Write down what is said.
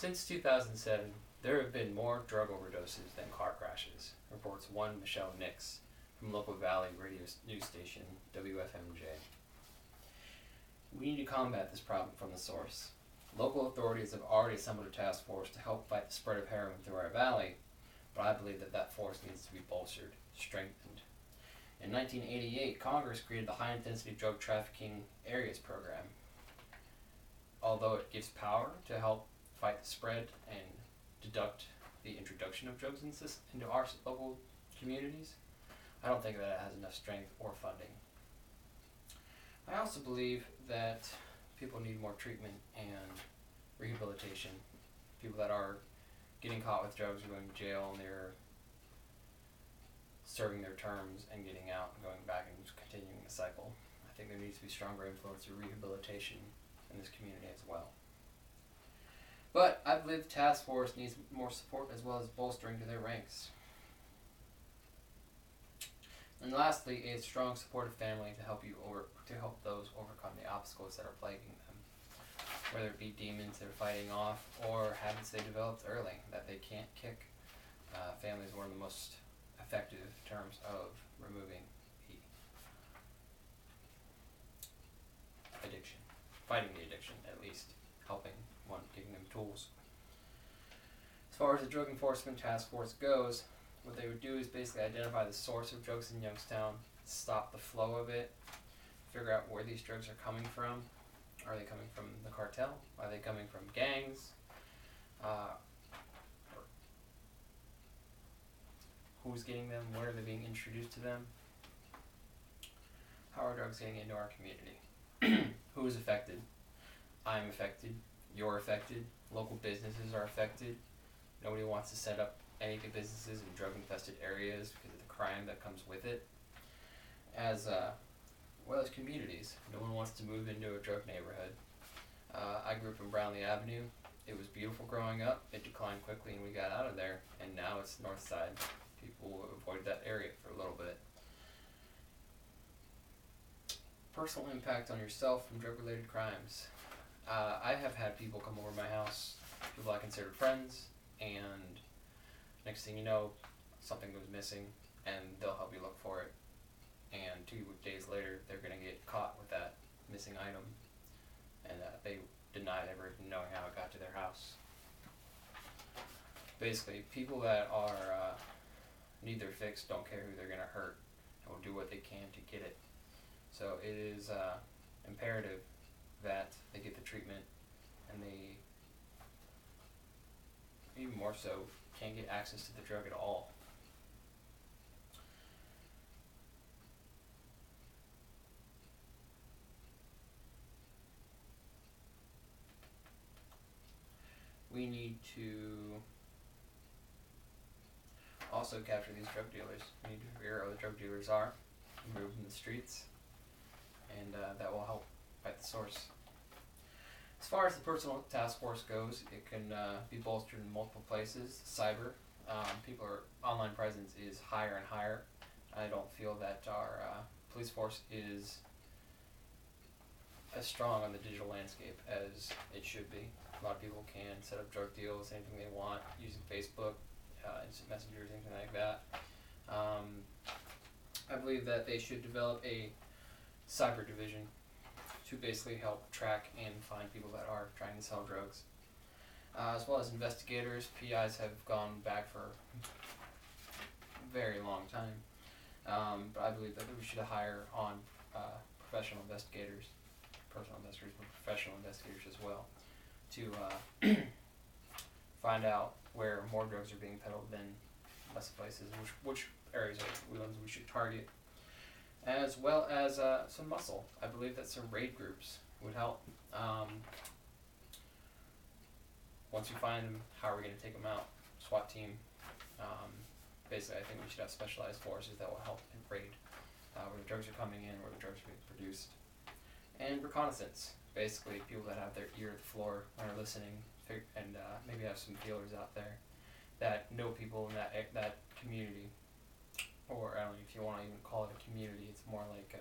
Since 2007, there have been more drug overdoses than car crashes, reports one Michelle Nix from local Valley radio news station WFMJ. We need to combat this problem from the source. Local authorities have already assembled a task force to help fight the spread of heroin through our valley, but I believe that force needs to be bolstered, strengthened. In 1988, Congress created the High Intensity Drug Trafficking Areas Program. Although it gives power to help fight the spread and deduct the introduction of drugs into our local communities, I don't think that it has enough strength or funding. I also believe that people need more treatment and rehabilitation. People that are getting caught with drugs are going to jail and they're serving their terms and getting out and going back and just continuing the cycle. I think there needs to be stronger influence through rehabilitation in this community as well. But I believe the task force needs more support as well as bolstering to their ranks. And lastly, a strong supportive family to help those overcome the obstacles that are plaguing them. Whether it be demons they're fighting off or habits they developed early that they can't kick. Family is one of the most effective terms of removing the addiction. Fighting the addiction, at least. Helping one, giving them tools. As far as the Drug Enforcement Task Force goes, what they would do is basically identify the source of drugs in Youngstown, stop the flow of it, figure out where these drugs are coming from. Are they coming from the cartel? Are they coming from gangs? Who's getting them? Where are they being introduced to them? How are drugs getting into our community? Who is affected? I'm affected. You're affected. Local businesses are affected. Nobody wants to set up any good businesses in drug-infested areas because of the crime that comes with it. As well as communities. No one wants to move into a drug neighborhood. I grew up in Brownlee Avenue. It was beautiful growing up. It declined quickly and we got out of there. And now it's North Side. People avoided that area for a little bit. Personal impact on yourself from drug-related crimes. I have had people come over to my house, people I considered friends, and next thing you know, something goes missing, and they'll help you look for it. And 2 days later, they're going to get caught with that missing item, and they denied ever even knowing how it got to their house. Basically, people that are need their fix don't care who they're going to hurt, and will do what they can to get it. So it is imperative that they get the treatment, and they, even more so, can't get access to the drug at all. We need to also capture these drug dealers. We need to figure out who the drug dealers are, remove them from the streets, and that will help fight the source. As far as the personal task force goes, it can be bolstered in multiple places. Cyber, online presence is higher and higher. I don't feel that our police force is as strong on the digital landscape as it should be. A lot of people can set up drug deals, anything they want, using Facebook, instant messengers, anything like that. I believe that they should develop a cyber division to basically help track and find people that are trying to sell drugs. As well as investigators, PIs have gone back for a very long time. But I believe that we should hire on professional investigators, personal investigators, but professional investigators as well, to find out where more drugs are being peddled than less places, which areas are the ones we should target, as well as some muscle. I believe that some raid groups would help. Once you find them, how are we going to take them out? SWAT team. Basically, I think we should have specialized forces that will help in raid where the drugs are coming in, where the drugs are being produced. And reconnaissance. Basically, people that have their ear to the floor and are listening, and maybe have some feelers out there that know people in that community. Or I don't know if you want to even call it a community. It's more like